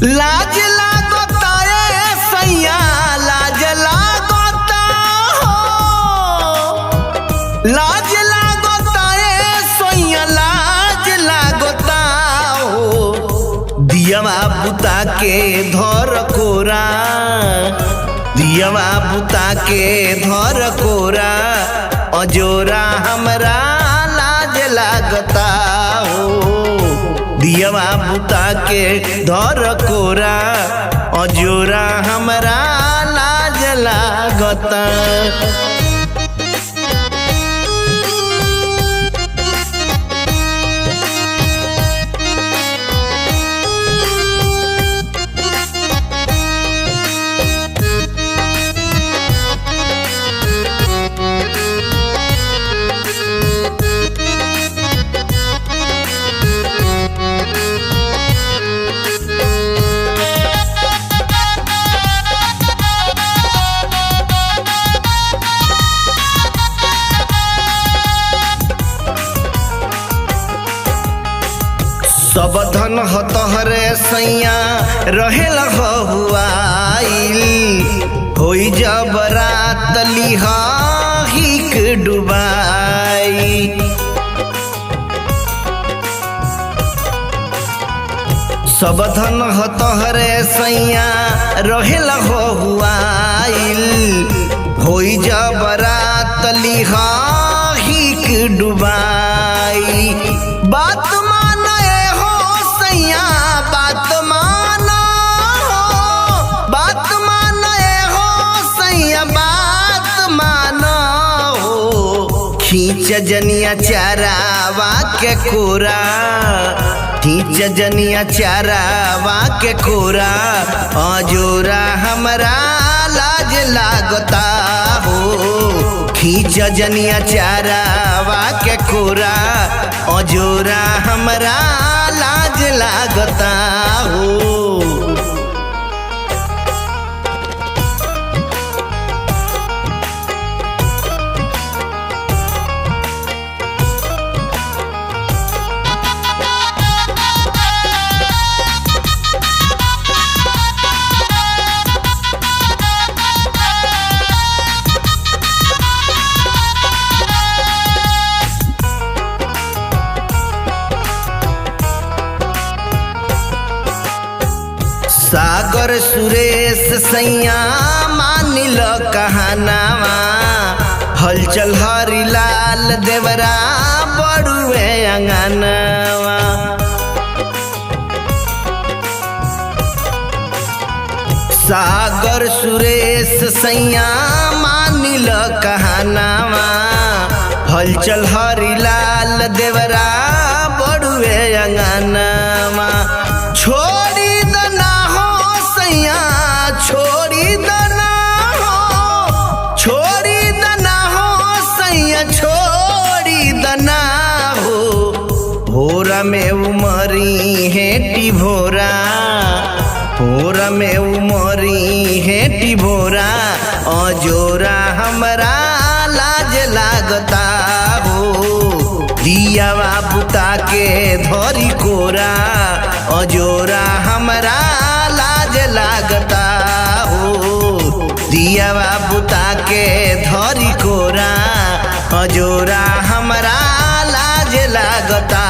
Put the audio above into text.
लाज लागता ए सैया लाज लागता हो, लाज लागता ए सैया लाज लागता हो। दियवा बुता के धर कोरा, दियवा बुता के धर कोरा, अजोरा हमरा लाज लागता हो। दियवा बुता के धर कोरा, अजोरा हमरा लाज लागता। सब धन हतहरे सैया रहेला हुआइल, होई जब रात लिहा हिक डुबाई। सब धन हतहरे सैया रहेला हुआइल, होई जब रात लिहा हिक डुबाई। बात बात माना हो, बात माने हो सैया बात माना हो। खींच जनिया चारावा के कोरा, खींच जनिया चारावा के कोरा, अजोरा हमरा लाज लागता हो। खींच जनिया चारावा के कोरा, अजोरा हमरा लाज लागता हो। सागर सुरेश सैया मानिल कहानावा, हलचल हरिलाल देवरा बड़ुए अंगनावा। सागर सुरेश सैया मानिल कहानावा, हलचल हरिलाल देवरा बड़ुए अंगनावा। छोड़ी दना हो सैया छोड़ी दना हो, छोड़ी दना हो सैया छोड़ी दना हो। भोरा में उमरी हेटी भोरा, भोरा में उमरी हेटी भोरा, अजोरा हमरा लाज लागता हो। दियावा बुता के धरी कोरा, अजोरा हमरा लाज लागता हो। दियावा बुता के धरी कोरा, अजोरा हमरा लाज लागता।